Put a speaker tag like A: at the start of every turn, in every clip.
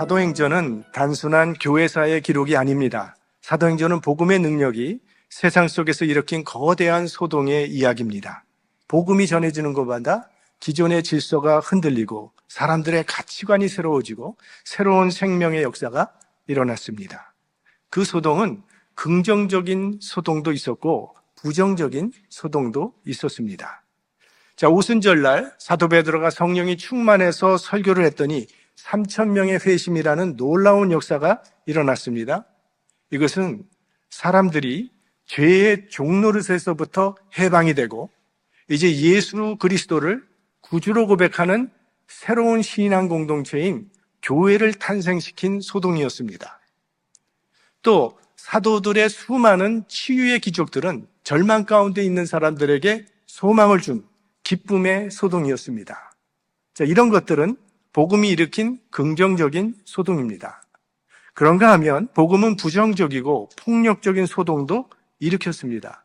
A: 사도행전은 단순한 교회사의 기록이 아닙니다. 사도행전은 복음의 능력이 세상 속에서 일으킨 거대한 소동의 이야기입니다. 복음이 전해지는 것마다 기존의 질서가 흔들리고 사람들의 가치관이 새로워지고 새로운 생명의 역사가 일어났습니다. 그 소동은 긍정적인 소동도 있었고 부정적인 소동도 있었습니다. 오순절날 사도 베드로가 성령이 충만해서 설교를 했더니 3,000명의 회심이라는 놀라운 역사가 일어났습니다. 이것은 사람들이 죄의 종노릇에서부터 해방이 되고 이제 예수 그리스도를 구주로 고백하는 새로운 신앙 공동체인 교회를 탄생시킨 소동이었습니다. 또 사도들의 수많은 치유의 기적들은 절망 가운데 있는 사람들에게 소망을 준 기쁨의 소동이었습니다. 이런 것들은 복음이 일으킨 긍정적인 소동입니다. 그런가 하면 복음은 부정적이고 폭력적인 소동도 일으켰습니다.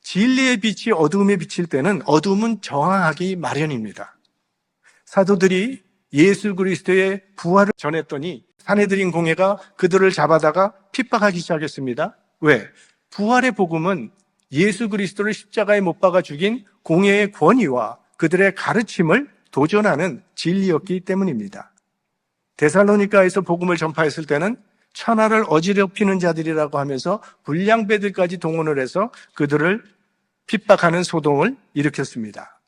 A: 진리의 빛이 어두움에 비칠 때는 어두움은 저항하기 마련입니다. 사도들이 예수 그리스도의 부활을 전했더니 산헤드린 공회가 그들을 잡아다가 핍박하기 시작했습니다. 왜? 부활의 복음은 예수 그리스도를 십자가에 못 박아 죽인 공회의 권위와 그들의 가르침을 도전하는 진리였기 때문입니다. 데살로니가에서 복음을 전파했을 때는 천하를 어지럽히는 자들이라고 하면서 불량배들까지 동원을 해서 그들을 핍박하는 소동을 일으켰습니다.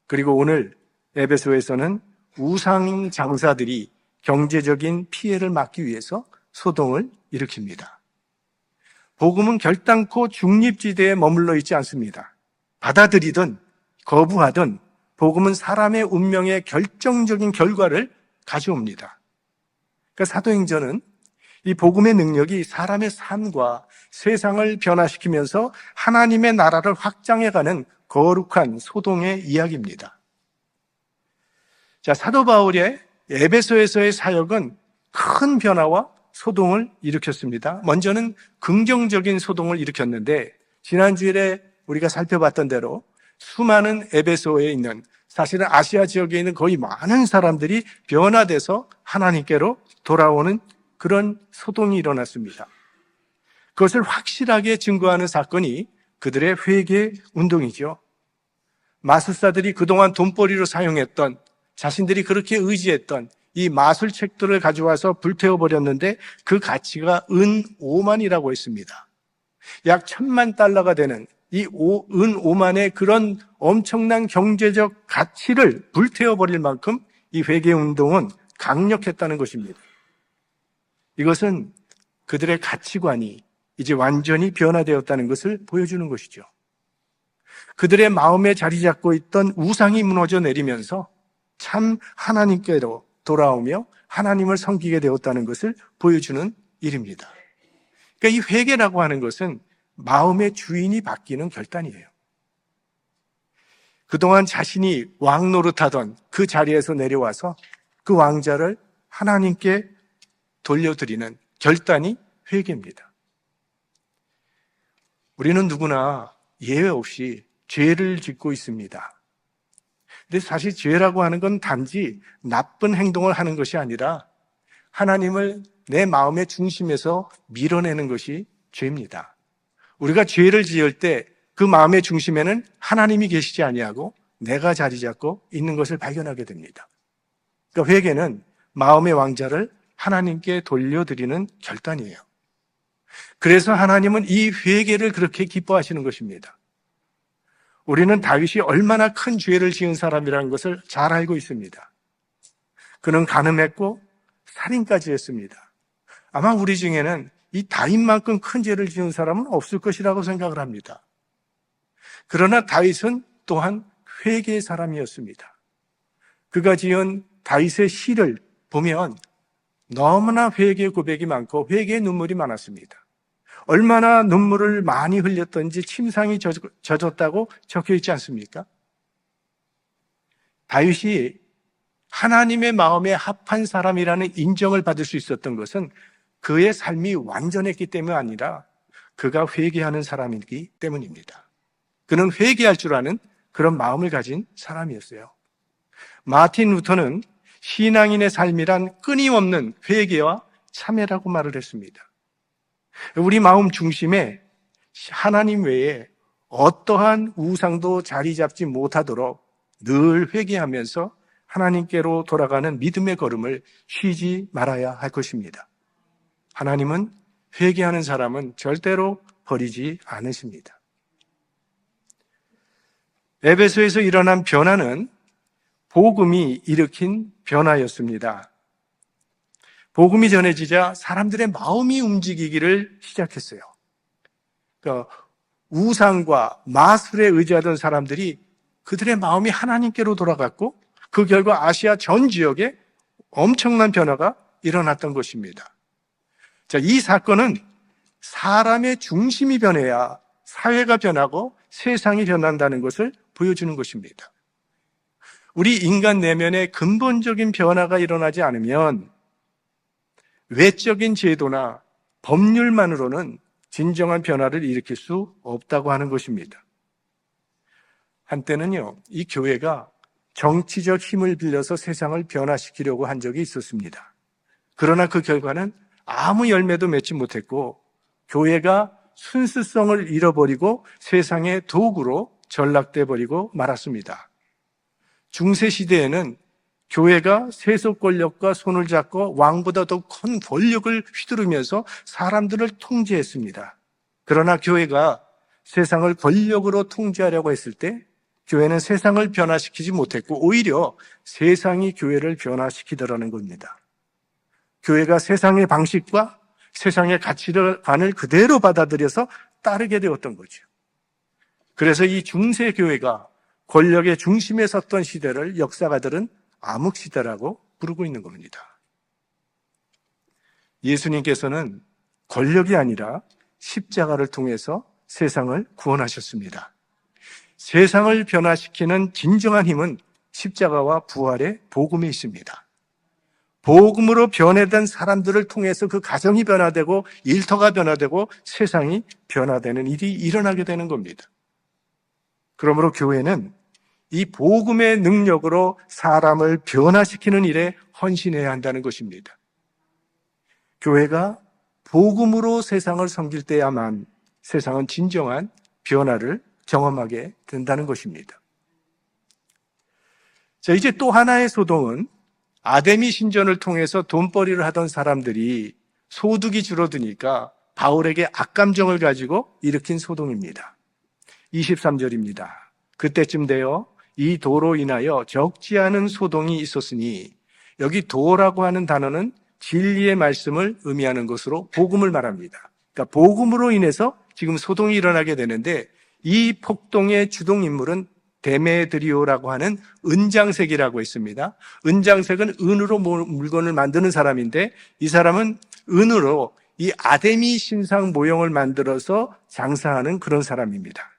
A: 그리고 오늘 에베소에서는 우상 장사들이 경제적인 피해를 막기 위해서 소동을 일으킵니다. 복음은 결단코 중립지대에 머물러 있지 않습니다. 받아들이든 거부하든 복음은 사람의 운명에 결정적인 결과를 가져옵니다. 그러니까 사도행전은 이 복음의 능력이 사람의 삶과 세상을 변화시키면서 하나님의 나라를 확장해가는 거룩한 소동의 이야기입니다. 사도 바울의 에베소에서의 사역은 큰 변화와 소동을 일으켰습니다. 먼저는 긍정적인 소동을 일으켰는데 지난주에 우리가 살펴봤던 대로 수많은 에베소에 있는 사실은 아시아 지역에 있는 거의 많은 사람들이 변화돼서 하나님께로 돌아오는 그런 소동이 일어났습니다. 그것을 확실하게 증거하는 사건이 그들의 회개 운동이죠. 마술사들이 그동안 돈벌이로 사용했던 자신들이 그렇게 의지했던 이 마술책들을 가져와서 불태워버렸는데 그 가치가 은 5만이라고 했습니다. 약 1,000만 달러가 되는 이 은 5만의 그런 엄청난 경제적 가치를 불태워버릴 만큼 이 회개운동은 강력했다는 것입니다. 이것은 그들의 가치관이 이제 완전히 변화되었다는 것을 보여주는 것이죠. 그들의 마음에 자리 잡고 있던 우상이 무너져 내리면서 참 하나님께로 돌아오며 하나님을 섬기게 되었다는 것을 보여주는 일입니다. 그러니까 이 회개라고 하는 것은 마음의 주인이 바뀌는 결단이에요. 그동안 자신이 왕 노릇하던 그 자리에서 내려와서 그 왕자를 하나님께 돌려드리는 결단이 회개입니다. 우리는 누구나 예외 없이 죄를 짓고 있습니다. 근데 사실 죄라고 하는 건 단지 나쁜 행동을 하는 것이 아니라 하나님을 내 마음의 중심에서 밀어내는 것이 죄입니다. 우리가 죄를 지을 때 그 마음의 중심에는 하나님이 계시지 아니하고 내가 자리 잡고 있는 것을 발견하게 됩니다. 그러니까 회개는 마음의 왕자를 하나님께 돌려드리는 결단이에요. 그래서 하나님은 이 회개를 그렇게 기뻐하시는 것입니다. 우리는 다윗이 얼마나 큰 죄를 지은 사람이라는 것을 잘 알고 있습니다. 그는 간음했고 살인까지 했습니다. 아마 우리 중에는 이 다윗만큼 큰 죄를 지은 사람은 없을 것이라고 생각을 합니다. 그러나 다윗은 또한 회개의 사람이었습니다. 그가 지은 다윗의 시를 보면 너무나 회개의 고백이 많고 회개의 눈물이 많았습니다. 얼마나 눈물을 많이 흘렸던지 침상이 젖었다고 적혀 있지 않습니까? 다윗이 하나님의 마음에 합한 사람이라는 인정을 받을 수 있었던 것은 그의 삶이 완전했기 때문이 아니라 그가 회개하는 사람이기 때문입니다. 그는 회개할 줄 아는 그런 마음을 가진 사람이었어요. 마틴 루터는 신앙인의 삶이란 끊임없는 회개와 참회라고 말을 했습니다. 우리 마음 중심에 하나님 외에 어떠한 우상도 자리 잡지 못하도록 늘 회개하면서 하나님께로 돌아가는 믿음의 걸음을 쉬지 말아야 할 것입니다. 하나님은 회개하는 사람은 절대로 버리지 않으십니다. 에베소에서 일어난 변화는 복음이 일으킨 변화였습니다. 복음이 전해지자 사람들의 마음이 움직이기를 시작했어요. 그러니까 우상과 마술에 의지하던 사람들이 그들의 마음이 하나님께로 돌아갔고 그 결과 아시아 전 지역에 엄청난 변화가 일어났던 것입니다. 자, 이 사건은 사람의 중심이 변해야 사회가 변하고 세상이 변한다는 것을 보여주는 것입니다. 우리 인간 내면에 근본적인 변화가 일어나지 않으면 외적인 제도나 법률만으로는 진정한 변화를 일으킬 수 없다고 하는 것입니다. 한때는요, 이 교회가 정치적 힘을 빌려서 세상을 변화시키려고 한 적이 있었습니다. 그러나 그 결과는 아무 열매도 맺지 못했고 교회가 순수성을 잃어버리고 세상의 도구로 전락돼 버리고 말았습니다. 중세시대에는 교회가 세속 권력과 손을 잡고 왕보다 더 큰 권력을 휘두르면서 사람들을 통제했습니다. 그러나 교회가 세상을 권력으로 통제하려고 했을 때 교회는 세상을 변화시키지 못했고 오히려 세상이 교회를 변화시키더라는 겁니다. 교회가 세상의 방식과 세상의 가치관을 그대로 받아들여서 따르게 되었던 거죠. 그래서 이 중세교회가 권력의 중심에 섰던 시대를 역사가들은 암흑시대라고 부르고 있는 겁니다. 예수님께서는 권력이 아니라 십자가를 통해서 세상을 구원하셨습니다. 세상을 변화시키는 진정한 힘은 십자가와 부활의 복음에 있습니다. 복음으로 변화된 사람들을 통해서 그 가정이 변화되고 일터가 변화되고 세상이 변화되는 일이 일어나게 되는 겁니다. 그러므로 교회는 이 복음의 능력으로 사람을 변화시키는 일에 헌신해야 한다는 것입니다. 교회가 복음으로 세상을 섬길 때야만 세상은 진정한 변화를 경험하게 된다는 것입니다. 자, 이제 또 하나의 소동은 아데미 신전을 통해서 돈벌이를 하던 사람들이 소득이 줄어드니까 바울에게 악감정을 가지고 일으킨 소동입니다. 23절입니다. 그때쯤 되어 이 도로 인하여 적지 않은 소동이 있었으니, 여기 도라고 하는 단어는 진리의 말씀을 의미하는 것으로 복음을 말합니다. 그러니까 복음으로 인해서 지금 소동이 일어나게 되는데 이 폭동의 주동 인물은 데메드리오라고 하는 은장색이라고 있습니다. 은장색은 은으로 물건을 만드는 사람인데 이 사람은 은으로 이 아데미 신상 모형을 만들어서 장사하는 그런 사람입니다.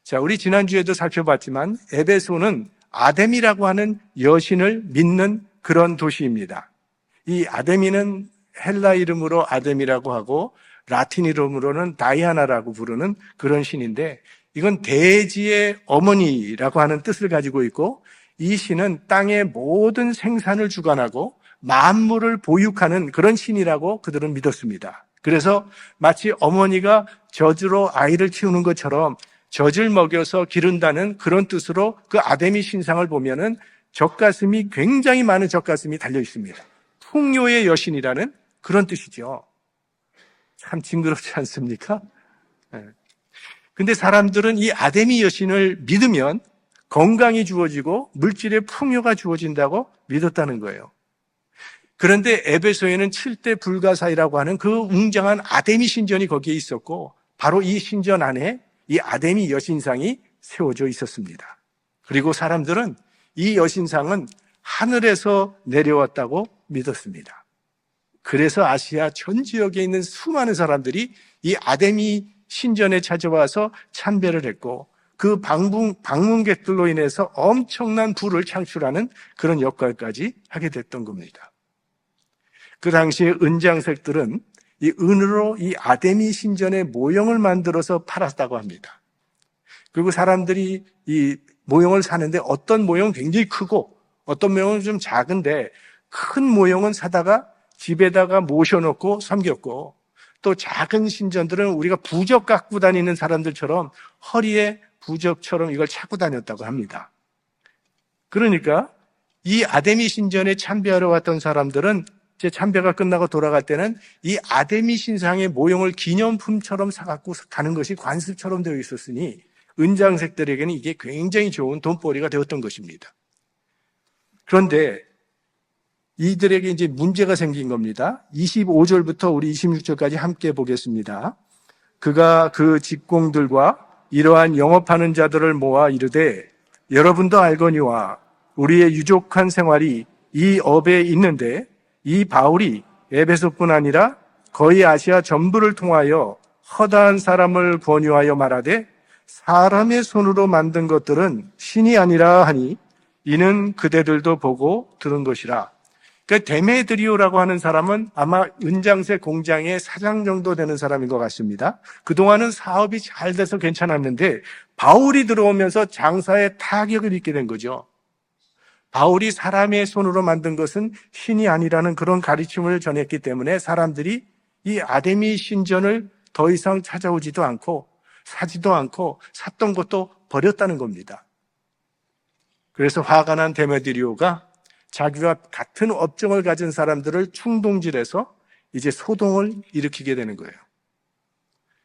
A: 자, 우리 지난주에도 살펴봤지만 에베소는 아데미라고 하는 여신을 믿는 그런 도시입니다. 이 아데미는 헬라 이름으로 아데미라고 하고 라틴 이름으로는 다이아나라고 부르는 그런 신인데 이건 대지의 어머니라고 하는 뜻을 가지고 있고 이 신은 땅의 모든 생산을 주관하고 만물을 보육하는 그런 신이라고 그들은 믿었습니다. 그래서 마치 어머니가 젖으로 아이를 키우는 것처럼 젖을 먹여서 기른다는 그런 뜻으로 그 아데미 신상을 보면은 젖가슴이 굉장히 많은 젖가슴이 달려 있습니다. 풍요의 여신이라는 그런 뜻이죠. 참 징그럽지 않습니까? 근데 사람들은 이 아데미 여신을 믿으면 건강이 주어지고 물질의 풍요가 주어진다고 믿었다는 거예요. 그런데 에베소에는 7대 불가사이라고 하는 그 웅장한 아데미 신전이 거기에 있었고 바로 이 신전 안에 이 아데미 여신상이 세워져 있었습니다. 그리고 사람들은 이 여신상은 하늘에서 내려왔다고 믿었습니다. 그래서 아시아 전 지역에 있는 수많은 사람들이 이 아데미 신전에 찾아와서 참배를 했고 그 방문객들로 인해서 엄청난 부를 창출하는 그런 역할까지 하게 됐던 겁니다. 그 당시에 은장색들은 이 은으로 이 아데미 신전의 모형을 만들어서 팔았다고 합니다. 그리고 사람들이 이 모형을 사는데 어떤 모형은 굉장히 크고 어떤 모형은 좀 작은데 큰 모형은 사다가 집에다가 모셔놓고 섬겼고, 또 작은 신전들은 우리가 부적 갖고 다니는 사람들처럼 허리에 부적처럼 이걸 차고 다녔다고 합니다. 그러니까 이 아데미 신전에 참배하러 왔던 사람들은 이제 참배가 끝나고 돌아갈 때는 이 아데미 신상의 모형을 기념품처럼 사갖고 가는 것이 관습처럼 되어 있었으니 은장색들에게는 이게 굉장히 좋은 돈벌이가 되었던 것입니다. 그런데 이들에게 이제 문제가 생긴 겁니다. 25절부터 우리 26절까지 함께 보겠습니다. 그가 그 직공들과 이러한 영업하는 자들을 모아 이르되 여러분도 알거니와 우리의 유족한 생활이 이 업에 있는데 이 바울이 에베소뿐 아니라 거의 아시아 전부를 통하여 허다한 사람을 권유하여 말하되 사람의 손으로 만든 것들은 신이 아니라 하니 이는 그대들도 보고 들은 것이라. 그러니까 데메드리오라고 하는 사람은 아마 은장색 공장의 사장 정도 되는 사람인 것 같습니다. 그동안은 사업이 잘 돼서 괜찮았는데 바울이 들어오면서 장사에 타격을 입게 된 거죠. 바울이 사람의 손으로 만든 것은 신이 아니라는 그런 가르침을 전했기 때문에 사람들이 이 아데미 신전을 더 이상 찾아오지도 않고 사지도 않고 샀던 것도 버렸다는 겁니다. 그래서 화가 난 데메드리오가 자기와 같은 업종을 가진 사람들을 충동질해서 이제 소동을 일으키게 되는 거예요.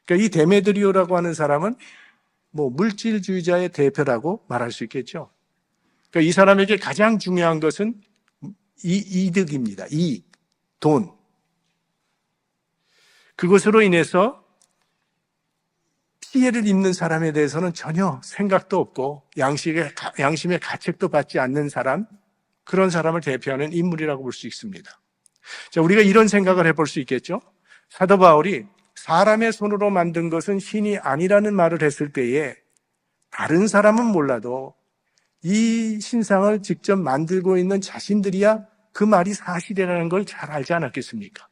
A: 그러니까 이 데메드리오라고 하는 사람은 물질주의자의 대표라고 말할 수 있겠죠. 그러니까 이 사람에게 가장 중요한 것은 이득입니다. 이익, 돈. 그것으로 인해서 피해를 입는 사람에 대해서는 전혀 생각도 없고 양심의 가책도 받지 않는 사람, 그런 사람을 대표하는 인물이라고 볼 수 있습니다. 자, 우리가 이런 생각을 해볼 수 있겠죠. 사도 바울이 사람의 손으로 만든 것은 신이 아니라는 말을 했을 때에 다른 사람은 몰라도 이 신상을 직접 만들고 있는 자신들이야 그 말이 사실이라는 걸 잘 알지 않았겠습니까?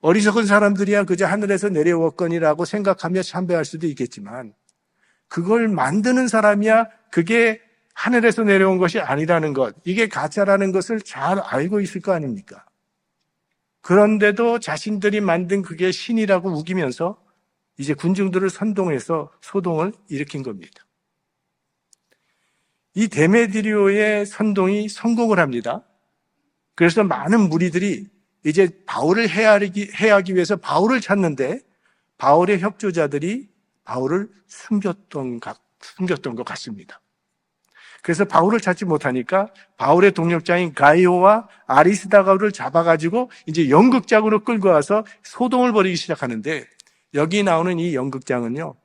A: 어리석은 사람들이야 그저 하늘에서 내려왔거니라고 생각하며 참배할 수도 있겠지만 그걸 만드는 사람이야 그게 하늘에서 내려온 것이 아니라는 것, 이게 가짜라는 것을 잘 알고 있을 거 아닙니까? 그런데도 자신들이 만든 그게 신이라고 우기면서 이제 군중들을 선동해서 소동을 일으킨 겁니다. 이 데메드리오의 선동이 성공을 합니다. 그래서 많은 무리들이 이제 바울을 해하기 위해서 바울을 찾는데 바울의 협조자들이 바울을 숨겼던 것 같습니다. 그래서 바울을 찾지 못하니까 바울의 동력자인 가이오와 아리스다가를 잡아가지고 이제 연극장으로 끌고 와서 소동을 벌이기 시작하는데 여기 나오는 이 연극장은요,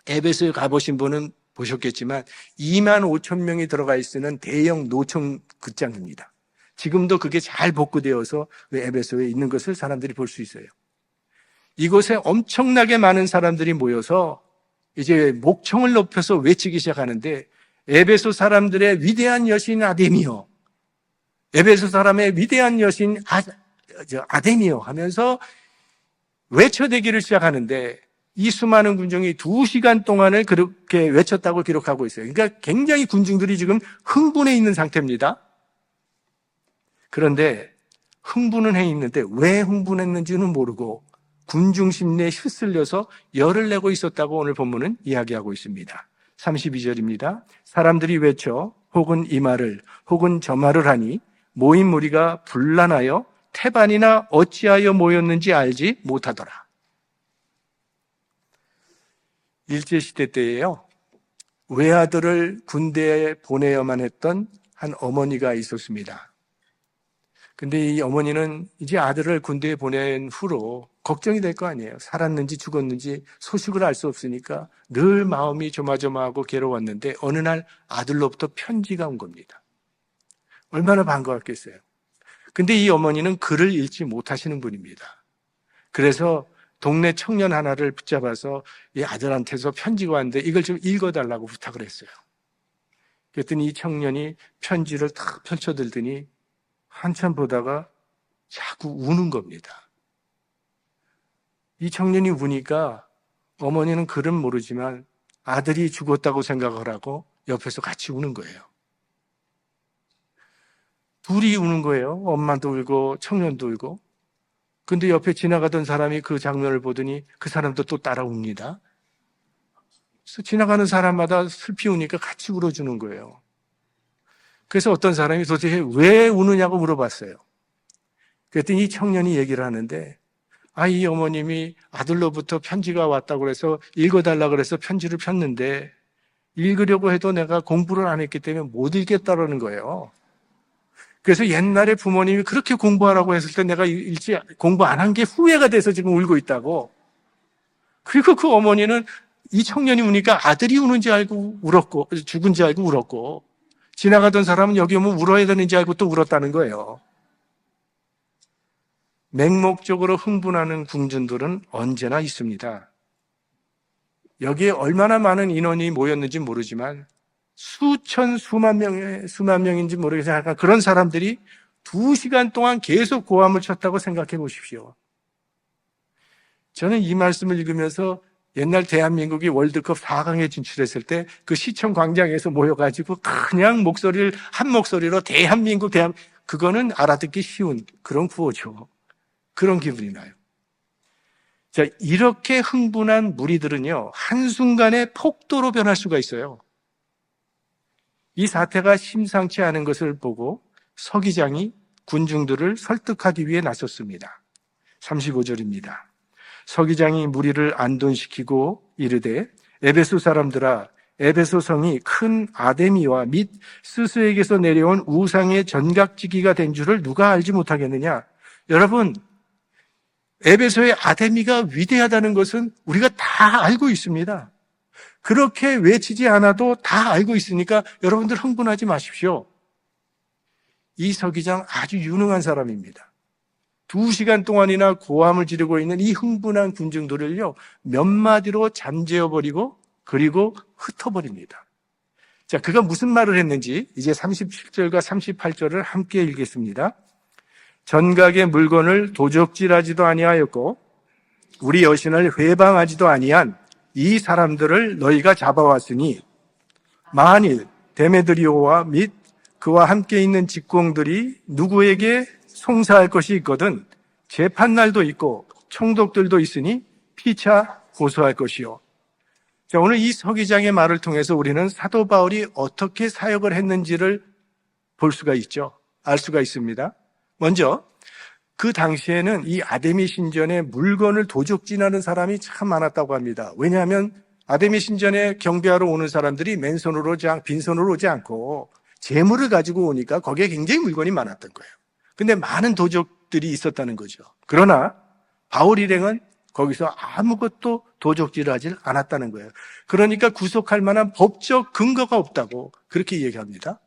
A: 에베소에 가보신 분은 보셨겠지만 2만 5천 명이 들어가 있는 대형 노천 극장입니다. 지금도 그게 잘 복구되어서 에베소에 있는 것을 사람들이 볼 수 있어요. 이곳에 엄청나게 많은 사람들이 모여서 이제 목청을 높여서 외치기 시작하는데 에베소 사람들의 위대한 여신 아데미요, 에베소 사람의 위대한 여신 아데미요 하면서 외쳐대기를 시작하는데 이 수많은 군중이 2시간 동안을 그렇게 외쳤다고 기록하고 있어요. 그러니까 굉장히 군중들이 지금 흥분해 있는 상태입니다. 그런데 흥분은 해 있는데 왜 흥분했는지는 모르고 군중 심리에 휩쓸려서 열을 내고 있었다고 오늘 본문은 이야기하고 있습니다. 32절입니다. 사람들이 외쳐 혹은 이 말을 혹은 저 말을 하니 모인 무리가 분란하여 태반이나 어찌하여 모였는지 알지 못하더라. 일제시대 때에요, 외아들을 군대에 보내야만 했던 한 어머니가 있었습니다. 근데 이 어머니는 이제 아들을 군대에 보낸 후로 걱정이 될 거 아니에요. 살았는지 죽었는지 소식을 알 수 없으니까 늘 마음이 조마조마하고 괴로웠는데 어느 날 아들로부터 편지가 온 겁니다. 얼마나 반가웠겠어요. 근데 이 어머니는 글을 읽지 못하시는 분입니다. 그래서 동네 청년 하나를 붙잡아서 이 아들한테서 편지가 왔는데 이걸 좀 읽어달라고 부탁을 했어요. 그랬더니 이 청년이 편지를 탁 펼쳐들더니 한참 보다가 자꾸 우는 겁니다. 이 청년이 우니까 어머니는 글은 모르지만 아들이 죽었다고 생각을 하고 옆에서 같이 우는 거예요. 둘이 우는 거예요. 엄마도 울고 청년도 울고. 근데 옆에 지나가던 사람이 그 장면을 보더니 그 사람도 또 따라 웁니다. 그래서 지나가는 사람마다 슬피 우니까 같이 울어주는 거예요. 그래서 어떤 사람이 도대체 왜 우느냐고 물어봤어요. 그랬더니 이 청년이 얘기를 하는데, 이 어머님이 아들로부터 편지가 왔다고 그래서 읽어달라고 그래서 편지를 폈는데 읽으려고 해도 내가 공부를 안 했기 때문에 못 읽겠다라는 거예요. 그래서 옛날에 부모님이 그렇게 공부하라고 했을 때 내가 공부 안 한 게 후회가 돼서 지금 울고 있다고. 그리고 그 어머니는 이 청년이 우니까 아들이 우는지 알고 울었고, 죽은지 알고 울었고, 지나가던 사람은 여기 오면 울어야 되는지 알고 또 울었다는 거예요. 맹목적으로 흥분하는 궁전들은 언제나 있습니다. 여기에 얼마나 많은 인원이 모였는지 모르지만 수만 명인지 모르겠어요. 약간 그런 사람들이 2시간 동안 계속 고함을 쳤다고 생각해 보십시오. 저는 이 말씀을 읽으면서 옛날 대한민국이 월드컵 4강에 진출했을 때 그 시청 광장에서 모여가지고 그냥 한 목소리로 대한민국, 그거는 알아듣기 쉬운 그런 구호죠. 그런 기분이 나요. 자, 이렇게 흥분한 무리들은요, 한순간에 폭도로 변할 수가 있어요. 이 사태가 심상치 않은 것을 보고 서기장이 군중들을 설득하기 위해 나섰습니다. 35절입니다. 서기장이 무리를 안돈시키고 이르되 에베소 사람들아, 에베소 성이 큰 아데미와 및 스스에게서 내려온 우상의 전각지기가 된 줄을 누가 알지 못하겠느냐? 여러분, 에베소의 아데미가 위대하다는 것은 우리가 다 알고 있습니다. 그렇게 외치지 않아도 다 알고 있으니까 여러분들 흥분하지 마십시오. 이 서기장 아주 유능한 사람입니다. 2시간 동안이나 고함을 지르고 있는 이 흥분한 군중들을요, 몇 마디로 잠재워버리고 그리고 흩어버립니다. 자, 그가 무슨 말을 했는지 이제 37절과 38절을 함께 읽겠습니다. 전각의 물건을 도적질하지도 아니하였고 우리 여신을 회방하지도 아니한 이 사람들을 너희가 잡아왔으니 만일 데메드리오와 및 그와 함께 있는 직공들이 누구에게 송사할 것이 있거든 재판날도 있고 총독들도 있으니 피차 고소할 것이요. 자, 오늘 이 서기장의 말을 통해서 우리는 사도 바울이 어떻게 사역을 했는지를 볼 수가 있죠. 알 수가 있습니다. 먼저 그 당시에는 이 아데미 신전에 물건을 도적질하는 사람이 참 많았다고 합니다. 왜냐하면 아데미 신전에 경배하러 오는 사람들이 빈손으로 오지 않고 재물을 가지고 오니까 거기에 굉장히 물건이 많았던 거예요. 근데 많은 도적들이 있었다는 거죠. 그러나 바울 일행은 거기서 아무것도 도적질을 하지 않았다는 거예요. 그러니까 구속할 만한 법적 근거가 없다고 그렇게 얘기합니다.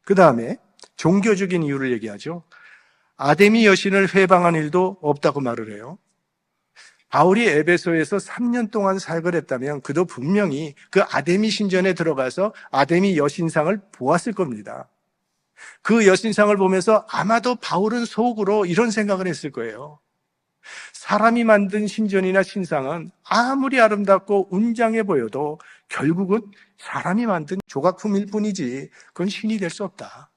A: 그 다음에 종교적인 이유를 얘기하죠. 아데미 여신을 회방한 일도 없다고 말을 해요. 바울이 에베소에서 3년 동안 사역을 했다면 그도 분명히 그 아데미 신전에 들어가서 아데미 여신상을 보았을 겁니다. 그 여신상을 보면서 아마도 바울은 속으로 이런 생각을 했을 거예요. 사람이 만든 신전이나 신상은 아무리 아름답고 웅장해 보여도 결국은 사람이 만든 조각품일 뿐이지 그건 신이 될 수 없다.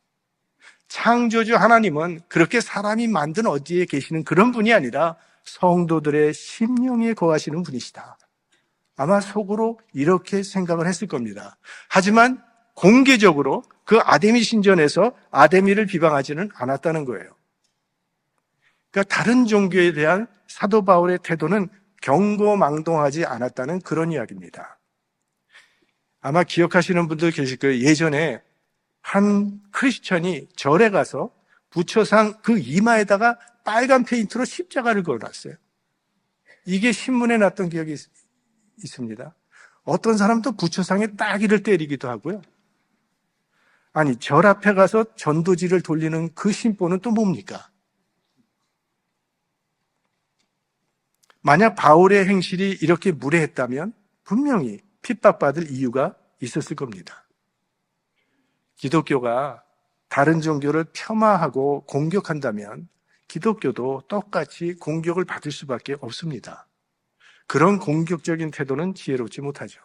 A: 창조주 하나님은 그렇게 사람이 만든 어디에 계시는 그런 분이 아니라 성도들의 심령에 거하시는 분이시다. 아마 속으로 이렇게 생각을 했을 겁니다. 하지만 공개적으로 그 아데미 신전에서 아데미를 비방하지는 않았다는 거예요. 그러니까 다른 종교에 대한 사도 바울의 태도는 경고망동하지 않았다는 그런 이야기입니다. 아마 기억하시는 분들 계실 거예요. 예전에 한 크리스천이 절에 가서 부처상 그 이마에다가 빨간 페인트로 십자가를 걸어놨어요. 이게 신문에 났던 기억이 있습니다. 어떤 사람도 부처상에 따기를 때리기도 하고요. 아니, 절 앞에 가서 전도지를 돌리는 그 심보는 또 뭡니까? 만약 바울의 행실이 이렇게 무례했다면 분명히 핍박받을 이유가 있었을 겁니다. 기독교가 다른 종교를 폄하하고 공격한다면 기독교도 똑같이 공격을 받을 수밖에 없습니다. 그런 공격적인 태도는 지혜롭지 못하죠.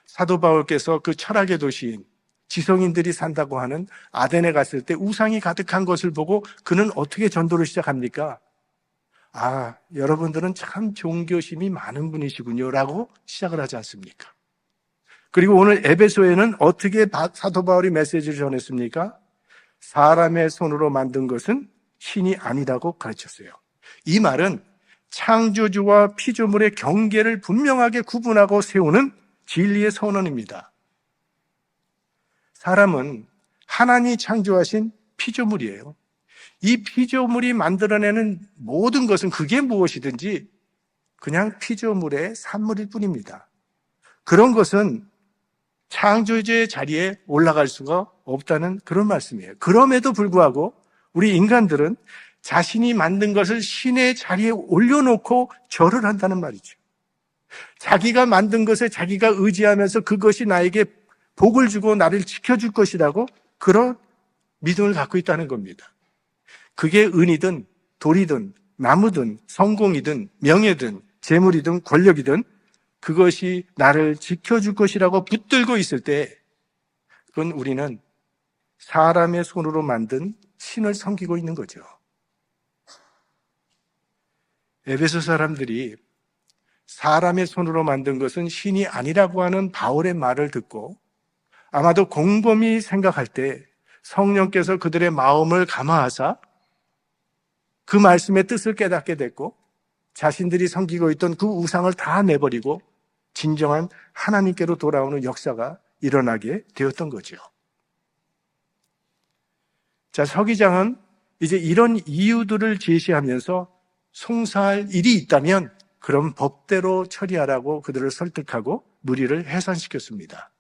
A: 사도 바울께서 그 철학의 도시인 지성인들이 산다고 하는 아덴에 갔을 때 우상이 가득한 것을 보고 그는 어떻게 전도를 시작합니까? 아, 여러분들은 참 종교심이 많은 분이시군요 라고 시작을 하지 않습니까? 그리고 오늘 에베소에는 어떻게 사도 바울이 메시지를 전했습니까? 사람의 손으로 만든 것은 신이 아니라고 가르쳤어요. 이 말은 창조주와 피조물의 경계를 분명하게 구분하고 세우는 진리의 선언입니다. 사람은 하나님이 창조하신 피조물이에요. 이 피조물이 만들어내는 모든 것은 그게 무엇이든지 그냥 피조물의 산물일 뿐입니다. 그런 것은 창조주의 자리에 올라갈 수가 없다는 그런 말씀이에요. 그럼에도 불구하고 우리 인간들은 자신이 만든 것을 신의 자리에 올려놓고 절을 한다는 말이죠. 자기가 만든 것에 자기가 의지하면서 그것이 나에게 복을 주고 나를 지켜줄 것이라고 그런 믿음을 갖고 있다는 겁니다. 그게 은이든 돌이든 나무든 성공이든 명예든 재물이든 권력이든 그것이 나를 지켜줄 것이라고 붙들고 있을 때 그건 우리는 사람의 손으로 만든 신을 섬기고 있는 거죠. 에베소 사람들이 사람의 손으로 만든 것은 신이 아니라고 하는 바울의 말을 듣고 아마도 곰곰이 생각할 때 성령께서 그들의 마음을 감화하사 그 말씀의 뜻을 깨닫게 됐고 자신들이 섬기고 있던 그 우상을 다 내버리고 진정한 하나님께로 돌아오는 역사가 일어나게 되었던 거죠. 자, 서기장은 이제 이런 이유들을 제시하면서 송사할 일이 있다면 그럼 법대로 처리하라고 그들을 설득하고 무리를 해산시켰습니다.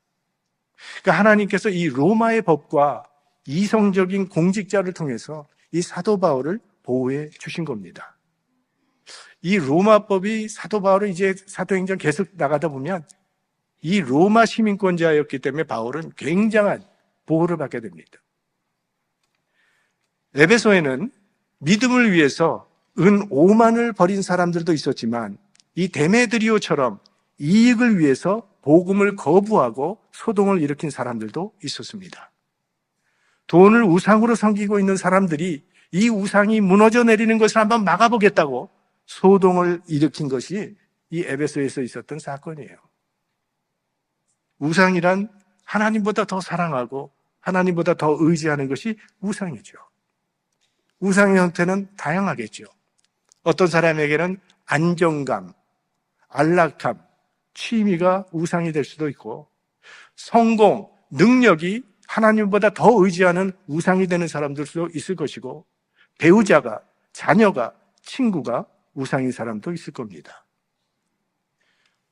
A: 그러니까 하나님께서 이 로마의 법과 이성적인 공직자를 통해서 이 사도 바울을 보호해 주신 겁니다. 이 로마법이 사도 바울은 이제 사도행전 계속 나가다 보면 이 로마 시민권자였기 때문에 바울은 굉장한 보호를 받게 됩니다. 에베소에는 믿음을 위해서 은 5만을 버린 사람들도 있었지만 이 데메드리오처럼 이익을 위해서 복음을 거부하고 소동을 일으킨 사람들도 있었습니다. 돈을 우상으로 섬기고 있는 사람들이 이 우상이 무너져 내리는 것을 한번 막아보겠다고 소동을 일으킨 것이 이 에베소에서 있었던 사건이에요. 우상이란 하나님보다 더 사랑하고 하나님보다 더 의지하는 것이 우상이죠. 우상의 형태는 다양하겠죠. 어떤 사람에게는 안정감, 안락함, 취미가 우상이 될 수도 있고 성공, 능력이 하나님보다 더 의지하는 우상이 되는 사람들도 있을 것이고 배우자가, 자녀가, 친구가 우상인 사람도 있을 겁니다.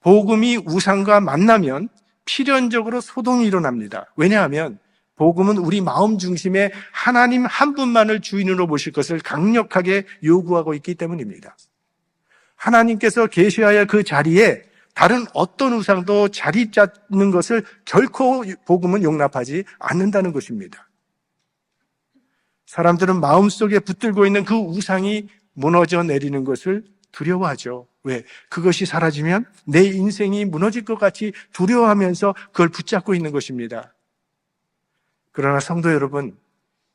A: 복음이 우상과 만나면 필연적으로 소동이 일어납니다. 왜냐하면 복음은 우리 마음 중심에 하나님 한 분만을 주인으로 모실 것을 강력하게 요구하고 있기 때문입니다. 하나님께서 계셔야 할 그 자리에 다른 어떤 우상도 자리 잡는 것을 결코 복음은 용납하지 않는다는 것입니다. 사람들은 마음속에 붙들고 있는 그 우상이 무너져 내리는 것을 두려워하죠. 왜? 그것이 사라지면 내 인생이 무너질 것 같이 두려워하면서 그걸 붙잡고 있는 것입니다. 그러나 성도 여러분,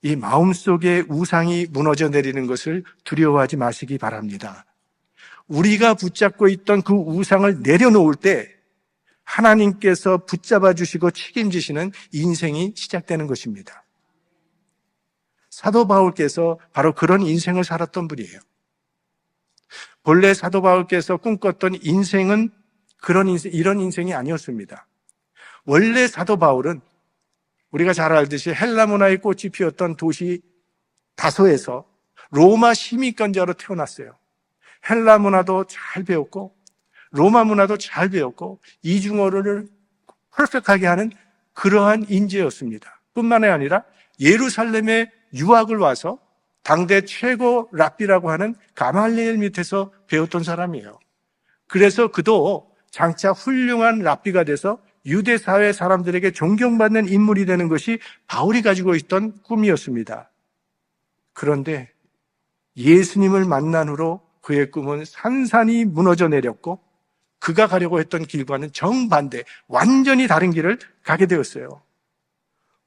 A: 이 마음속에 우상이 무너져 내리는 것을 두려워하지 마시기 바랍니다. 우리가 붙잡고 있던 그 우상을 내려놓을 때 하나님께서 붙잡아 주시고 책임지시는 인생이 시작되는 것입니다. 사도 바울께서 바로 그런 인생을 살았던 분이에요. 본래 사도 바울께서 꿈꿨던 인생은 이런 인생이 아니었습니다. 원래 사도 바울은 우리가 잘 알듯이 헬라 문화의 꽃이 피었던 도시 다소에서 로마 시민권자로 태어났어요. 헬라 문화도 잘 배웠고 로마 문화도 잘 배웠고 이중어를 퍼펙트하게 하는 그러한 인재였습니다. 뿐만 아니라 예루살렘에 유학을 와서 당대 최고 랍비라고 하는 가말리엘 밑에서 배웠던 사람이에요. 그래서 그도 장차 훌륭한 랍비가 돼서 유대 사회 사람들에게 존경받는 인물이 되는 것이 바울이 가지고 있던 꿈이었습니다. 그런데 예수님을 만난 후로 그의 꿈은 산산이 무너져 내렸고 그가 가려고 했던 길과는 정반대, 완전히 다른 길을 가게 되었어요.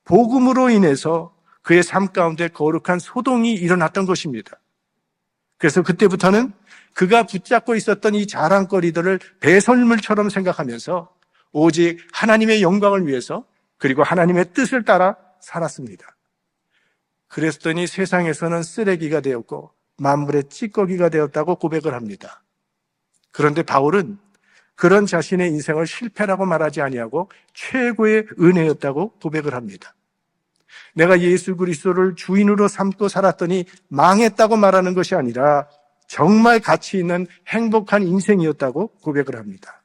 A: 복음으로 인해서 그의 삶 가운데 거룩한 소동이 일어났던 것입니다. 그래서 그때부터는 그가 붙잡고 있었던 이 자랑거리들을 배설물처럼 생각하면서 오직 하나님의 영광을 위해서 그리고 하나님의 뜻을 따라 살았습니다. 그랬더니 세상에서는 쓰레기가 되었고 만물의 찌꺼기가 되었다고 고백을 합니다. 그런데 바울은 그런 자신의 인생을 실패라고 말하지 아니하고 최고의 은혜였다고 고백을 합니다. 내가 예수 그리스도를 주인으로 삼고 살았더니 망했다고 말하는 것이 아니라 정말 가치 있는 행복한 인생이었다고 고백을 합니다.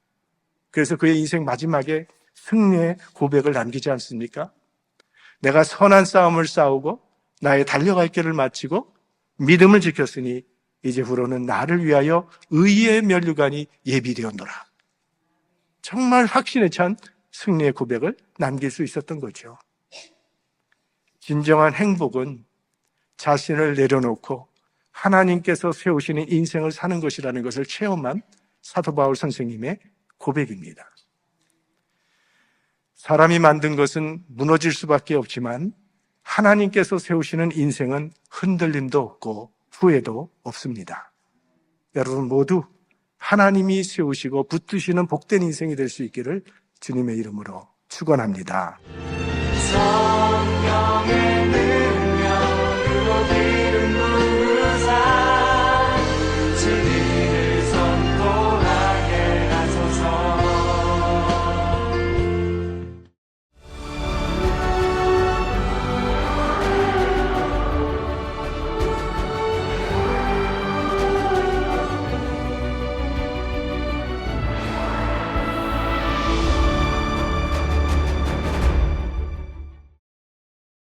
A: 그래서 그의 인생 마지막에 승리의 고백을 남기지 않습니까? 내가 선한 싸움을 싸우고 나의 달려갈 길을 마치고 믿음을 지켰으니 이제부로는 나를 위하여 의의 면류관이 예비되었노라. 정말 확신에 찬 승리의 고백을 남길 수 있었던 거죠. 진정한 행복은 자신을 내려놓고 하나님께서 세우시는 인생을 사는 것이라는 것을 체험한 사도 바울 선생님의 고백입니다. 사람이 만든 것은 무너질 수밖에 없지만 하나님께서 세우시는 인생은 흔들림도 없고 후회도 없습니다. 여러분 모두 하나님이 세우시고 붙드시는 복된 인생이 될 수 있기를 주님의 이름으로 축원합니다.